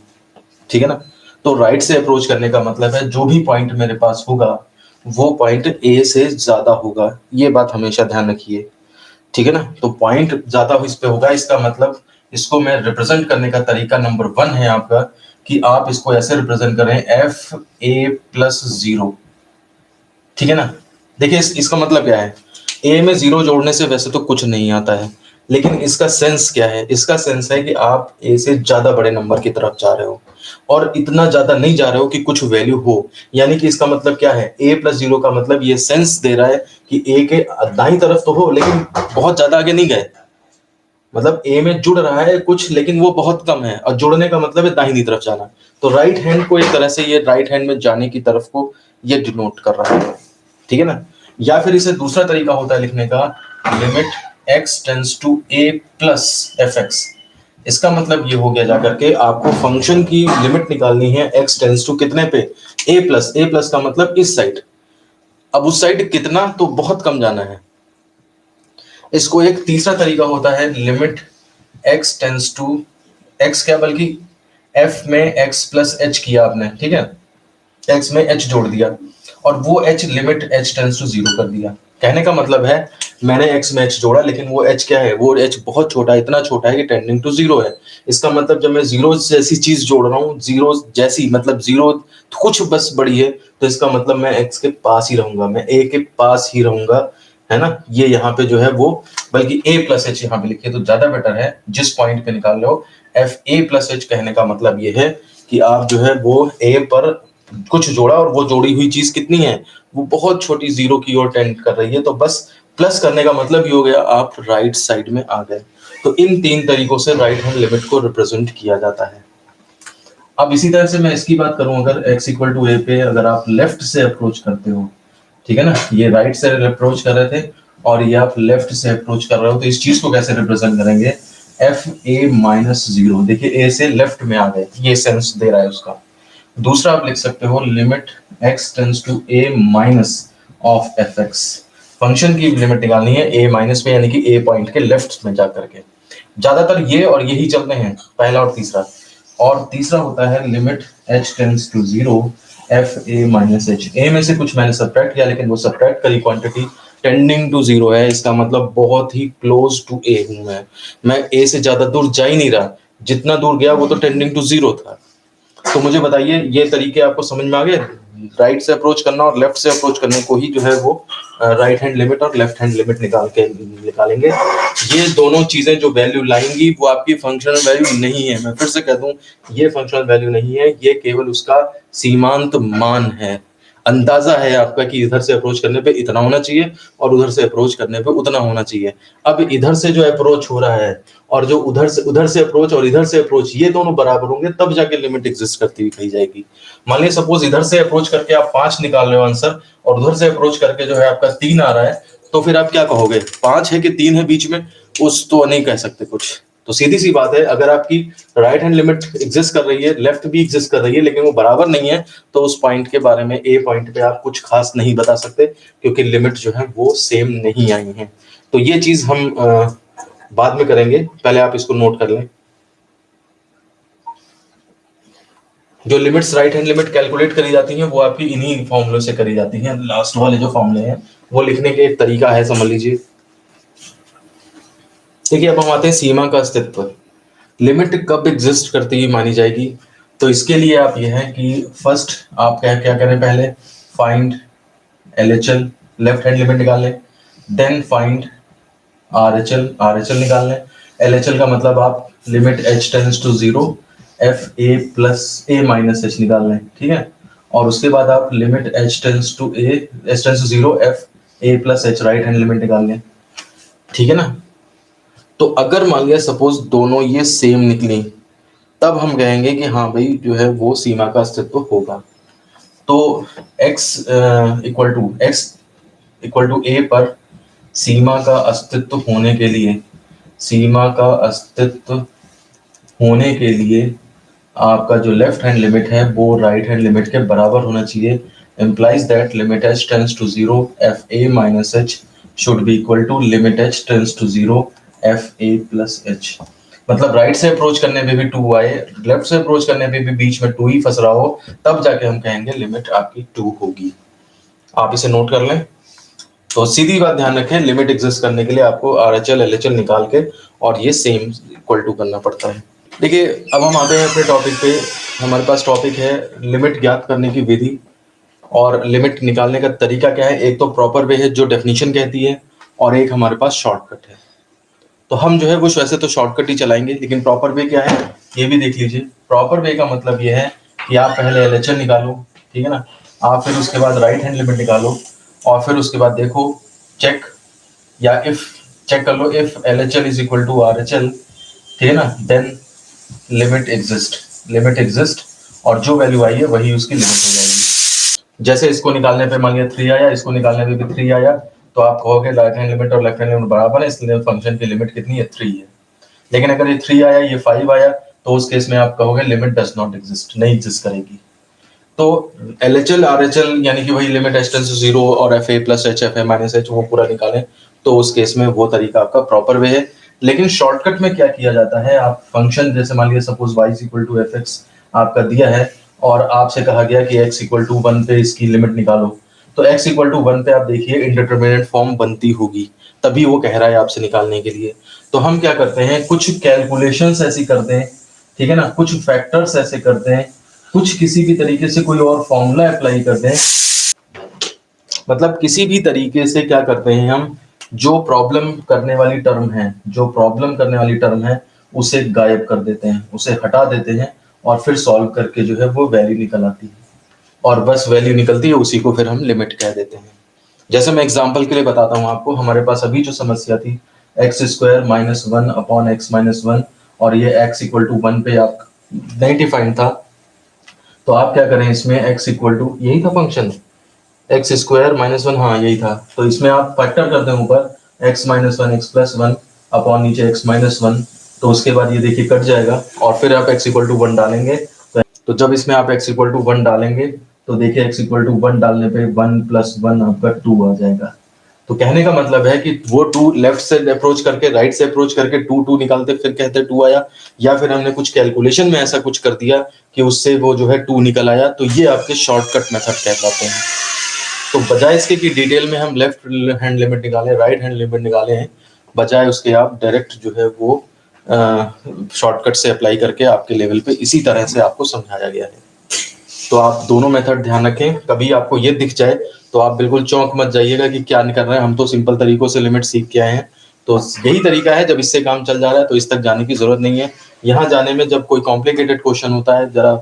ठीक है ना। तो राइट से अप्रोच करने का मतलब है जो भी पॉइंट मेरे पास होगा वो पॉइंट ए से ज्यादा होगा, ये बात हमेशा ध्यान रखिए, ठीक है ना। तो पॉइंट ज्यादा इस पे होगा, इसका मतलब इसको मैं रिप्रेजेंट करने का तरीका नंबर 1 है आपका, कि आप इसको ऐसे रिप्रेजेंट करें fa+0, ठीक है ना। देखिए इसका मतलब क्या है, ए में 0 जोड़ने से वैसे तो कुछ नहीं आता है, लेकिन इसका सेंस क्या है, इसका सेंस है कि आप ए से ज्यादा बड़े नंबर की तरफ जा रहे हो, और इतना ज्यादा नहीं जा रहे हो कि कुछ वैल्यू हो। यानी कि इसका मतलब क्या है, a+0 का मतलब ये सेंस दे रहा है कि ए के दाईं तरफ तो हो लेकिन बहुत ज्यादा आगे नहीं गए, मतलब ए में जुड़ रहा है कुछ लेकिन वो बहुत कम है, और जुड़ने का मतलब है दाहिनी तरफ जाना। तो राइट हैंड को एक तरह से ये राइट हैंड में जाने की तरफ को ये डिनोट कर रहा है, ठीक है ना। या फिर इसे दूसरा तरीका होता है लिखने का, limit x tends to a plus f x. इसका मतलब ये हो गया जाकर के आपको फंक्शन की लिमिट निकालनी है x टेंड्स टू कितने पे, a प्लस का मतलब इस साइड। अब उस साइड कितना, तो बहुत कम जाना है। इसको एक तीसरा तरीका होता है, limit x tends to x क्या, बल्कि f में x प्लस h किया आपने, ठीक है, x में h जोड़ दिया, और वो h limit h tends to 0 कर दिया। कहने का मतलब है मैंने x में h जोड़ा, लेकिन वो h क्या है, वो h बहुत छोटा है, इतना छोटा है कि टेंडिंग टू जीरो है। इसका मतलब जब मैं जीरो जैसी चीज जोड़ रहा हूँ, जीरो जैसी मतलब जीरो कुछ बस बड़ी है, तो इसका मतलब मैं x के पास ही रहूंगा, मैं a के पास ही रहूंगा, है ना। ये यहाँ पे जो है वो, बल्कि a प्लस एच यहाँ पे लिखिए तो ज्यादा बेटर है, जिस पॉइंट पे निकाल रहे हो। एफ ए प्लस एच कहने का मतलब ये है कि आप जो है वो a पर कुछ जोड़ा और वो जोड़ी हुई चीज कितनी है, वो बहुत छोटी जीरो की ओर टेंड कर रही है, तो बस प्लस करने का मतलब ये हो गया आप राइट साइड में आ गए। तो इन 3 तरीकों से राइट हैंड लिमिट को रिप्रेजेंट किया जाता है। अब इसी तरह से मैं इसकी बात करूं, अगर x इक्वल टू ए पे अगर आप लेफ्ट से अप्रोच करते हो, ठीक है ना, ये राइट से अप्रोच कर रहे थे और ये आप लेफ्ट से अप्रोच कर रहे हो, तो इस चीज को कैसे रिप्रेजेंट करेंगे, एफ ए माइनस जीरो। देखिए ए से लेफ्ट में आ गए, ये सेंस दे रहा है उसका। दूसरा आप लिख सकते हो limit x tends to a minus of f x. Function की लिमिट निकालनी है a माइनस में, यानी कि a पॉइंट के लेफ्ट में जा करके। ज्यादातर ये और यही चलते हैं, पहला और तीसरा। और तीसरा होता है limit h tends to zero F A minus H. A में से कुछ मैंने सब्ट्रैक्ट किया, लेकिन वो सब्ट्रैक्ट करी क्वांटिटी टेंडिंग टू जीरो है, इसका मतलब बहुत ही क्लोज टू ए हूं मैं ए से ज्यादा दूर जा ही नहीं रहा, जितना दूर गया वो तो टेंडिंग टू जीरो था। तो मुझे बताइए ये तरीके आपको समझ में आ गए, राइट से अप्रोच करना और लेफ्ट से अप्रोच करने को ही जो है वो राइट हैंड लिमिट और लेफ्ट हैंड लिमिट निकालेंगे। ये दोनों चीजें जो वैल्यू लाएंगी वो आपकी फंक्शनल वैल्यू नहीं है, मैं फिर से कह दूं, ये फंक्शनल वैल्यू नहीं है, ये केवल उसका सीमांत मान है, अंदाजा है आपका कि इधर से अप्रोच करने पे इतना होना चाहिए और उधर से अप्रोच करने पे उतना होना चाहिए। अब इधर से जो अप्रोच हो रहा है और जो उधर से अप्रोच और इधर से अप्रोच, ये दोनों बराबर होंगे तब जाके लिमिट एग्जिस्ट करती हुई कही जाएगी। मान लीजिए सपोज इधर से अप्रोच करके आप 5 निकाल रहे हो आंसर, और उधर से अप्रोच करके जो है आपका 3 आ रहा है, तो फिर आप क्या कहोगे, 5 है कि 3 है बीच में, उस तो नहीं कह सकते कुछ। तो सीधी सी बात है, अगर आपकी राइट हैंड लिमिट एग्जिस्ट कर रही है, लेफ्ट भी एग्जिस्ट कर रही है, लेकिन वो बराबर नहीं है, तो उस पॉइंट के बारे में, ए पॉइंट पे आप कुछ खास नहीं बता सकते, क्योंकि लिमिट जो है वो सेम नहीं आई है। तो ये चीज हम बाद में करेंगे, पहले आप इसको नोट कर लें। जो limits right hand limit calculate करी जाती हैं वो आपकी इन्हीं फॉर्मूलों से करी जाती हैं, लास्ट वाले जो फॉर्मूले हैं वो लिखने के एक तरीका है, समझ लीजिए। देखिए अब हम आते हैं सीमा का अस्तित्व, लिमिट कब एग्जिस्ट करती हुई मानी जाएगी। तो इसके लिए आप ये है कि फर्स्ट आप क्या क्या करें, पहले find LHL, left hand limit निकाल लें, देन फाइंड RHL निकाल लें। LHL का मतलब आप limit h tends to zero F a plus a minus h निकाल लें, ठीक है। और उसके बाद आप limit h tends to zero F a plus h right hand limit निकाल लें, ठीक है ना। तो अगर मान लिया सपोज दोनों ये सेम निकली, तब हम कहेंगे कि हाँ भाई जो है वो सीमा का अस्तित्व होगा। तो x इक्वल टू a पर सीमा का अस्तित्व होने के लिए, सीमा का अस्तित्व होने के लिए आपका जो लेफ्ट हैंड लिमिट है वो राइट हैंड लिमिट के बराबर होना चाहिए। implies that limit h tends to 0 f a minus h should be equal to limit h tends to 0 f a plus h। मतलब राइट से अप्रोच करने पे भी 2 आए, लेफ्ट से अप्रोच करने पे भी बीच में 2 ही फंस रहा हो, तब जाके हम कहेंगे लिमिट आपकी 2 होगी। आप इसे नोट कर लें। तो सीधी बात ध्यान रखें, लिमिट एग्जिस्ट करने के लिए आपको RHL LHL निकाल के और ये सेम इक्वल टू करना पड़ता है। देखिए अब हम आते हैं अपने टॉपिक पे। हमारे पास टॉपिक है लिमिट ज्ञात करने की विधि और लिमिट निकालने का तरीका क्या है। एक तो प्रॉपर वे है जो डेफिनेशन कहती है, और एक हमारे पास शॉर्टकट है। तो हम जो है वो वैसे तो शॉर्टकट ही चलाएंगे, लेकिन प्रॉपर वे क्या है ये भी देख लीजिए। प्रॉपर वे का मतलब ये है कि आप पहले LHL निकालो, ठीक है ना, आप फिर उसके बाद राइट हैंड लिमिट निकालो, और फिर उसके बाद देखो चेक या इफ चेक कर लो, if LHL is equal to RHL, ठीक है ना, देन लिमिट एग्जिस्ट और जो वैल्यू आई है वही उसकी लिमिट हो जाएगी। जैसे इसको निकालने पे मान लिया 3 आया, इसको निकालने पे भी 3 आया, तो आप कहोगे राइट हैंड लिमिट और लेफ्ट हैंड लिमिट बराबर है, इसलिए फंक्शन की लिमिट कितनी है, 3 है। लेकिन अगर ये 3 आया, ये 5 आया, तो उस केस में आप कहोगे लिमिट डज नॉट एग्जिस्ट, नहीं एग्जिस्ट करेगी। तो LHL RHL यानी कि वही लिमिट h टेंड्स टू 0 और F a plus H F A minus H वो पूरा निकालें, तो उस केस में वो तरीका आपका प्रॉपर वे है। लेकिन शॉर्टकट में क्या किया जाता है, आप फंक्शन जैसे मान लीजिए suppose y is equal to f x आपका दिया है और आपसे कहा गया कि x इक्वल टू 1 पे इसकी लिमिट निकालो, तो x इक्वल टू 1 पे आप देखिए इंडिटरमिनेट फॉर्म बनती होगी, तभी वो कह रहा है आपसे निकालने के लिए। तो हम क्या करते हैं, कुछ कैलकुलेशंस ऐसी करते हैं, ठीक है ना, कुछ फैक्टर्स ऐसे करते हैं, कुछ किसी भी तरीके से कोई और फॉर्मूला अप्लाई करते हैं, मतलब किसी भी तरीके से क्या करते हैं हम, जो प्रॉब्लम करने वाली टर्म है, जो प्रॉब्लम करने वाली टर्म है उसे गायब कर देते हैं, उसे हटा देते हैं, और फिर सॉल्व करके जो है वो वैल्यू निकल आती है, और बस वैल्यू निकलती है, उसी को फिर हम लिमिट कह देते हैं। जैसे मैं एग्जांपल के लिए बताता हूँ आपको, हमारे पास अभी जो समस्या थी x square minus one upon x minus one, और ये एक्स इक्वल टू वन पे आप नहीं डिफाइंड था, तो आप क्या करें, इसमें एक्स इक्वल टू यही था function x square minus one, हाँ यही था, तो इसमें आप फैक्टर कर दें ऊपर x minus one x plus one upon नीचे एक्स माइनस वन, तो उसके बाद ये देखिए कट जाएगा, और फिर आप एक्स इक्वल टू वन डालेंगे, तो जब इसमें आप x इक्वल टू वन डालेंगे तो देखिए x इक्वल टू वन डालने पे वन प्लस वन आपका टू आ जाएगा। तो कहने का मतलब है कि वो टू लेफ्ट से अप्रोच करके राइट से अप्रोच करके टू टू निकालते फिर कहते टू आया, या फिर हमने कुछ कैलकुलेशन में ऐसा कुछ कर दिया कि उससे वो जो है टू निकल आया, तो ये आपके शॉर्टकट मेथड कहलाते हैं। तो बजाय इसके कि डिटेल में हम लेफ्ट हैंड लिमिट निकालें, राइट हैंड लिमिट निकाले हैं, बजाय उसके आप डायरेक्ट जो है वो शॉर्टकट से अप्लाई करके आपके लेवल पे इसी तरह से आपको समझाया गया है। तो आप दोनों मेथड ध्यान रखें, कभी आपको ये दिख जाए तो आप बिल्कुल चौंक मत जाइएगा कि क्या कर रहे हैं, हम तो सिंपल तरीकों से लिमिट सीख के आए हैं। तो यही तरीका है, जब इससे काम चल जा रहा है तो इस तक जाने की जरूरत नहीं है। यहाँ जाने में जब कोई कॉम्प्लिकेटेड क्वेश्चन होता है जरा,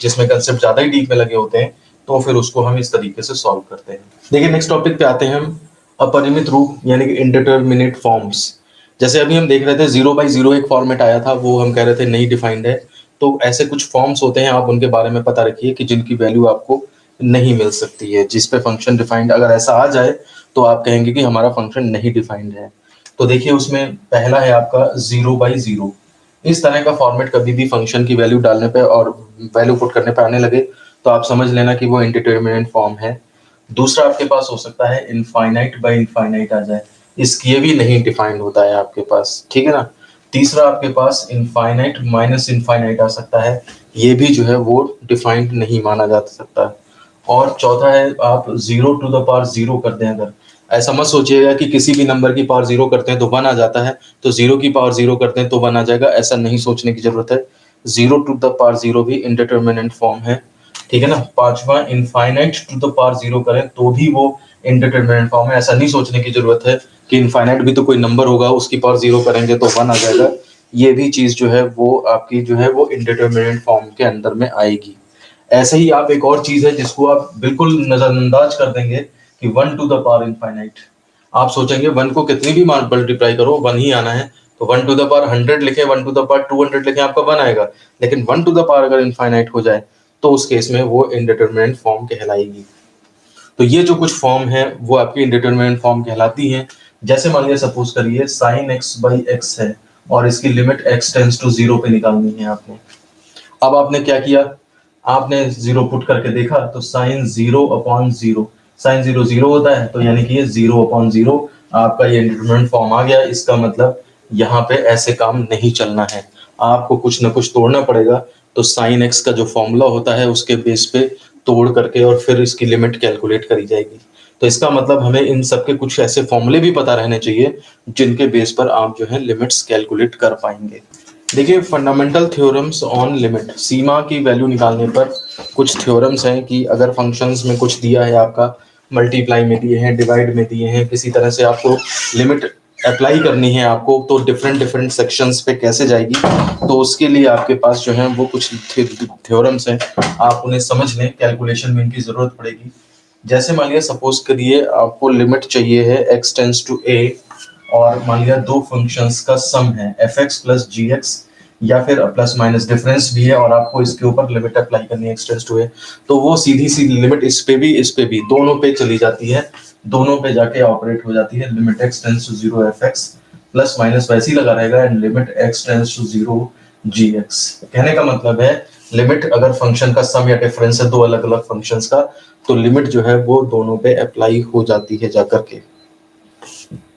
जिसमें कंसेप्ट ज्यादा ही डीप में लगे होते हैं, तो फिर उसको हम इस तरीके से सॉल्व करते हैं। देखिए नेक्स्ट टॉपिक पे आते हैं हम, अपरिमित रूप यानी कि इंडिटरमिनेट फॉर्म्स। जैसे अभी हम देख रहे थे 0/0 एक फॉर्मेट आया था, वो हम कह रहे थे नहीं डिफाइंड है। तो ऐसे कुछ फॉर्म्स होते हैं, आप उनके बारे में पता रखिए कि जिनकी वैल्यू आपको नहीं मिल सकती है, जिस पे फंक्शन डिफाइंड अगर ऐसा आ जाए तो आप कहेंगे कि हमारा फंक्शन नहीं डिफाइंड है। तो देखिए उसमें पहला है आपका 0/0। इस तरह का फॉर्मेट कभी भी फंक्शन की वैल्यू डालने पे और वैल्यू पुट करने पे आने लगे तो आप समझ लेना कि वो इंडिटरमिनेट फॉर्म है। दूसरा आपके पास हो सकता है इनफाइनाइट बाय इनफाइनाइट आ जाए, इसकी भी नहीं डिफाइंड होता है आपके पास, ठीक है ना। तीसरा आपके पास इनफाइनाइट माइनस इनफाइनाइट आ सकता है, ये भी जो है वो डिफाइंड नहीं माना जा सकता। और चौथा है आप 0 टू द पावर 0 कर दें, अगर ऐसा मत सोचिएगा कि किसी भी नंबर की पावर 0 करते हैं तो 1 आ जाता है, तो 0 की पावर 0 करते हैं तो 1 आ जाएगा, ऐसा नहीं सोचने की जरूरत है। 0 टू द पावर 0 भी इंडिटरमिनेट फॉर्म है, ठीक है ना। पांचवा इनफाइनाइट टू द पावर 0 करें तो भी वो इंडिटरमिनेट फॉर्म है, ऐसा नहीं सोचने की जरूरत है कि इनफाइनाइट भी तो कोई नंबर होगा, उसकी पावर 0 करेंगे तो 1 आ जाएगा। ये भी चीज जो है वो आपकी जो है वो इंडिटरमिनेट फॉर्म के अंदर में आएगी। ऐसे ही आप एक और चीज है जिसको आप बिल्कुल नजरअंदाज कर देंगे कि 1 टू द पावर इनफाइनाइट। आप सोचेंगे 1 को कितनी भी मल्टीप्लाई करो 1 ही आना है, तो 1 टू द पावर 100 लिखे, 1 टू द पावर 200 लिखे, आपका 1 आएगा। लेकिन 1 टू द पावर अगर इनफाइनाइट हो जाए तो उस केस में वो इंडिटरमिनेट फॉर्म कहलाएगी। तो ये जो कुछ फॉर्म है वो आपकी इंडिटरमिनेट फॉर्म कहलाती हैं। जैसे मान लिया सपोज करिए साइन एक्स बाई एक्स है और इसकी लिमिट एक्स टेंस टू 0 पे निकालनी है आपने। अब आपने क्या किया, आपने 0 पुट करके देखा तो साइन 0/0, साइन 0 होता है, तो यानी कि ये 0/0 आपका ये इंडिटरमिनेट फॉर्म आ गया। इसका मतलब यहाँ पे ऐसे काम नहीं चलना है, आपको कुछ ना कुछ तोड़ना पड़ेगा। तो साइन एक्स का जो फॉर्मूला होता है उसके बेस पे तोड़ करके और फिर इसकी लिमिट कैलकुलेट करी जाएगी। तो इसका मतलब हमें इन सब के कुछ ऐसे फॉर्मूले भी पता रहने चाहिए जिनके बेस पर आप जो है लिमिट्स कैलकुलेट कर पाएंगे। देखिए फंडामेंटल थ्योरम्स ऑन लिमिट, सीमा की वैल्यू निकालने पर कुछ थ्योरम्स हैं कि अगर फंक्शंस में कुछ दिया है आपका, मल्टीप्लाई में दिए हैं, डिवाइड में दिए हैं, किसी तरह से आपको लिमिट अप्लाई करनी है आपको, तो डिफरेंट डिफरेंट सेक्शंस पे कैसे जाएगी, तो उसके लिए आपके पास जो है वो कुछ थ्योरम्स हैं, आप उन्हें समझ लें, कैलकुलेशन में इनकी जरूरत पड़ेगी। जैसे मान लिया सपोज करिए आपको लिमिट चाहिए है x टेंस टू a, और मान लिया दो फंक्शंस का सम है fx प्लस gx, या फिर प्लस माइनस डिफरेंस भी है और आपको इसके ऊपर लिमिट अप्लाई करनी है x टेंस टू a, तो वो सीधी सी लिमिट इस पे भी दोनों पे चली जाती है, दोनों पे जाके ऑपरेट हो जाती है। Limit x tends to 0 fx plus minus वैसे ही लगा रहेगा and limit x tends to 0 gx। कहने का मतलब है लिमिट अगर फंक्शन का सम या डिफरेंस है दो अलग अलग फंक्शंस का, तो लिमिट जो है वो दोनों पे अप्लाई हो जाती है जाकर के।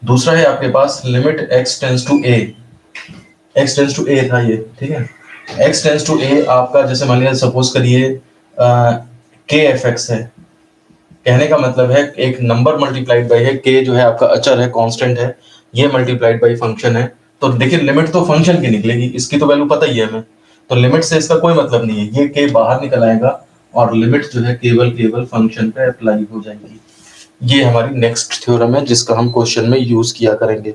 दूसरा है आपके पास limit x tends to a, x tends to a था ये, ठीक है। x टेंस टू a आपका जैसे मान लिया सपोज करिए k fx है, कहने का मतलब है एक नंबर मल्टीप्लाइड बाई है, के जो है आपका अचर है, कांस्टेंट है, ये मल्टीप्लाइड बाई फंक्शन है। तो देखिए लिमिट तो फंक्शन की निकलेगी, इसकी तो वैल्यू पता ही है हमें, तो लिमिट से इसका कोई मतलब नहीं है, ये के बाहर निकल आएगा और लिमिट जो है केवल फंक्शन पे अप्लाई हो जाएगी। ये हमारी नेक्स्ट थ्योरम है जिसका हम क्वेश्चन में यूज किया करेंगे।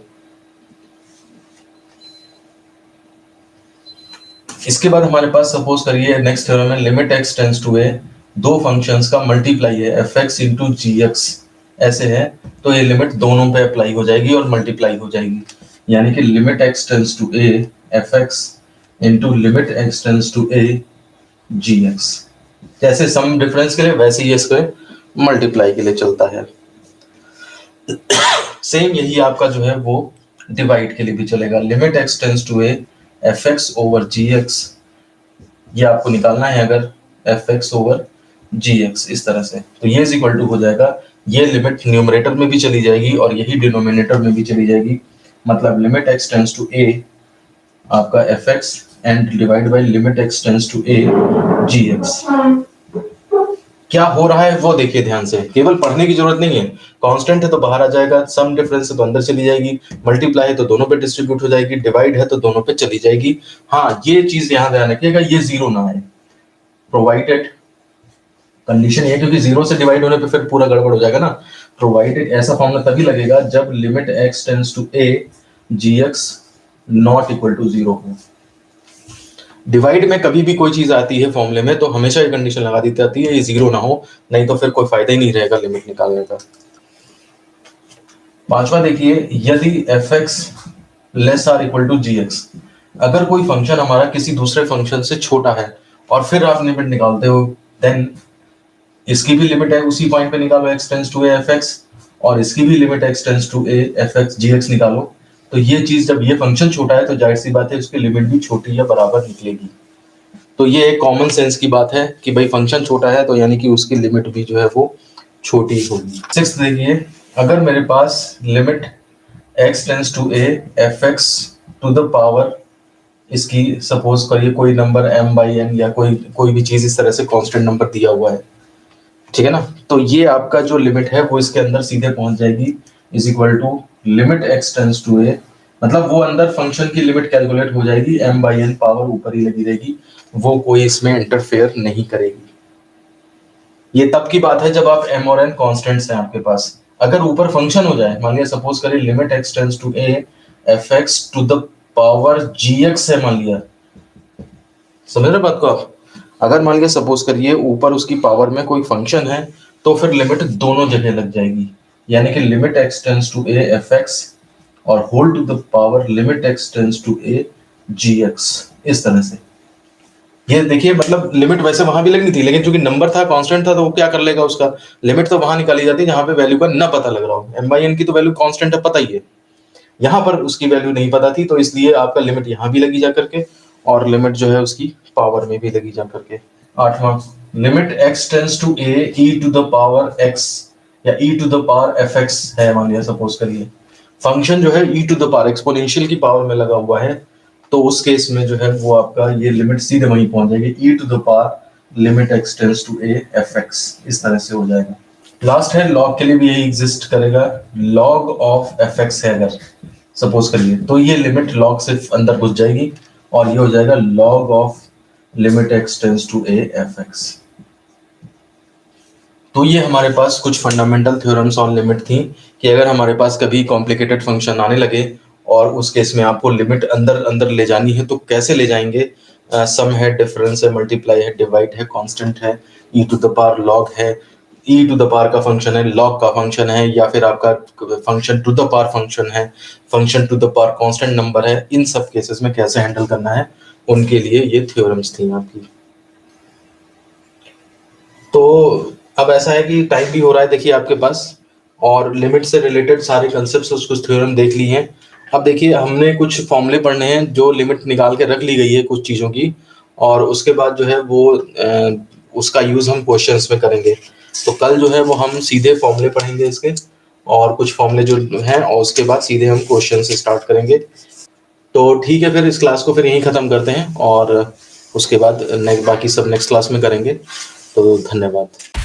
इसके बाद हमारे पास सपोज करिए नेक्स्ट थ्योरम है लिमिट एक्स टेंड्स टू ए, दो फंक्शंस का मल्टीप्लाई है एफ एक्स इंटू जी एक्स ऐसे है, तो ये लिमिट दोनों पे अप्लाई हो जाएगी और मल्टीप्लाई हो जाएगी, यानी कि limit x tends to A F x into limit x tends to a g x. जैसे सम डिफरेंस के लिए वैसे ही इसके मल्टीप्लाई के लिए चलता है। सेम यही आपका जो है वो डिवाइड के लिए भी चलेगा, limit x tends to A F x over g x, ये आपको निकालना है अगर f x over g x इस तरह से, तो ये इज इक्वल टू हो जाएगा, ये लिमिट न्यूमरेटर में भी चली जाएगी और यही डिनोमिनेटर में भी चली जाएगी, मतलब limit x tends to a आपका f x and divide by limit x tends to a g x. क्या हो रहा है वो देखिए ध्यान से, केवल पढ़ने की जरूरत नहीं है, कांस्टेंट है तो बाहर आ जाएगा, सम डिफरेंस है तो अंदर चली जाएगी, मल्टीप्लाई है तो दोनों पे डिस्ट्रीब्यूट हो जाएगी, डिवाइड है तो दोनों पे चली जाएगी। हाँ ये चीज यहां ध्यान रखिएगा, ये जीरो ना आए, प्रोवाइडेड कंडीशन ये, क्योंकि जीरो से डिवाइड होने पे फिर पूरा गड़बड़ हो जाएगा ना, प्रोवाइडेड ऐसा फॉर्मूला तभी लगेगा जब limit x tends to a g x not equal to zero हो। डिवाइड में कभी भी कोई चीज आती है फॉर्मूले में तो हमेशा ये कंडीशन लगा दी जाती है ये जीरो ना हो, नहीं तो फिर कोई फायदा ही नहीं रहेगा लिमिट निकालने का। पांचवा देखिए, यदि f x less or equal to g x, अगर कोई फंक्शन हमारा किसी दूसरे फंक्शन से छोटा है और फिर आप लिमिट निकालते हो, देन इसकी भी लिमिट है उसी पॉइंट पे निकालो x tends to A F x, और इसकी भी limit x tends to A F x g x निकालो, तो ये चीज जब ये फंक्शन छोटा है तो जाहिर सी बात है उसकी लिमिट भी छोटी या बराबर निकलेगी। तो ये एक कॉमन सेंस की बात है कि भाई फंक्शन छोटा है तो यानी कि उसकी लिमिट भी जो है वो छोटी होगी। सिक्स्थ देखिए, अगर मेरे पास limit x tends to a fx to the power, इसकी सपोज करिए कोई नंबर m बाई n या कोई भी चीज इस तरह से कांस्टेंट नंबर दिया हुआ है, ठीक है ना, तो ये आपका जो लिमिट है वो इसके अंदर सीधे पहुंच जाएगी, is equal to limit x tends to a, मतलब वो अंदर फंक्शन की लिमिट कैलकुलेट हो जाएगी, m बाई n पावर ऊपर ही लगी रहेगी, वो कोई इसमें इंटरफेयर नहीं करेगी। ये तब की बात है जब आप m और n कांस्टेंट्स हैं आपके पास, अगर ऊपर फंक्शन हो जाए, मान लिया सपोज करिए limit x tends to a fx to the power gx है, मान लिया, समझ रहे बात को आप, अगर मान लिया सपोज करिए ऊपर उसकी पावर में कोई फंक्शन है तो फिर लिमिट दोनों जगह लग जाएगी, यानी कि limit x tends to a fx और whole to the power limit x tends to a gx, इस तरह से। ये देखिए मतलब लिमिट वैसे वहां भी लगनी थी, लेकिन चूंकि नंबर था कांस्टेंट था तो वो क्या कर लेगा, उसका लिमिट तो वहां निकाली जाती है जहां पे वैल्यू का ना पता लग रहा हो, एम बाई एन की तो वैल्यू कांस्टेंट है पता ही है, यहाँ पर उसकी वैल्यू नहीं पता थी तो इसलिए आपका लिमिट यहाँ भी लगी जा करके और लिमिट जो है उसकी पावर में भी लगी जा करके। आठवां, limit x tends to A E to the power X या E to the power F X है, मान लिया सपोज करिए फंक्शन जो है E to the power exponential की पावर में लगा हुआ है, तो उस केस में जो है वो आपका ये लिमिट सीधे वहीं पहुंच जाएगी, E to the power limit x tends to A F X, इस तरह से हो जाएगा। लास्ट है लॉग के लिए भी यही एग्जिस्ट करेगा, लॉग ऑफ एफ एक्स है अगर सपोज करिए तो ये लिमिट लॉग से अंदर घुस जाएगी और ये हो जाएगा log of limit x tends to A F x. तो ये हमारे पास कुछ फंडामेंटल थ्योरम्स ऑन लिमिट थी कि अगर हमारे पास कभी कॉम्प्लिकेटेड फंक्शन आने लगे और उस केस में आपको लिमिट अंदर अंदर ले जानी है तो कैसे ले जाएंगे, सम है, डिफरेंस है, मल्टीप्लाई है, डिवाइड है, कांस्टेंट है, E to the power log है, ई टू द पावर का फंक्शन है, लॉग का फंक्शन है, या फिर आपका function to the power function है, function to the power constant number है, इन सब केसेस में कैसे हैंडल करना है उनके लिए ये थ्योरम्स थी आपकी। तो अब ऐसा है कि टाइम भी हो रहा है देखिए आपके पास, और लिमिट से रिलेटेड सारे कंसेप्ट्स कुछ थ्योरम देख लिए हैं। अब देखिए हमने कुछ फॉर्मूले पढ़ने हैं जो लिमिट निकाल के रख ली गई है कुछ चीज़ों की, और उसके बाद जो है वो उसका यूज़ हम क्वेश्चंस में करेंगे। तो कल जो है वो हम सीधे फॉर्मूले पढ़ेंगे इसके, और कुछ फॉर्मूले जो हैं, और उसके बाद सीधे हम क्वेश्चन से स्टार्ट करेंगे। तो ठीक है, फिर इस क्लास को फिर यहीं ख़त्म करते हैं और उसके बाद बाकी सब नेक्स्ट क्लास में करेंगे। तो धन्यवाद।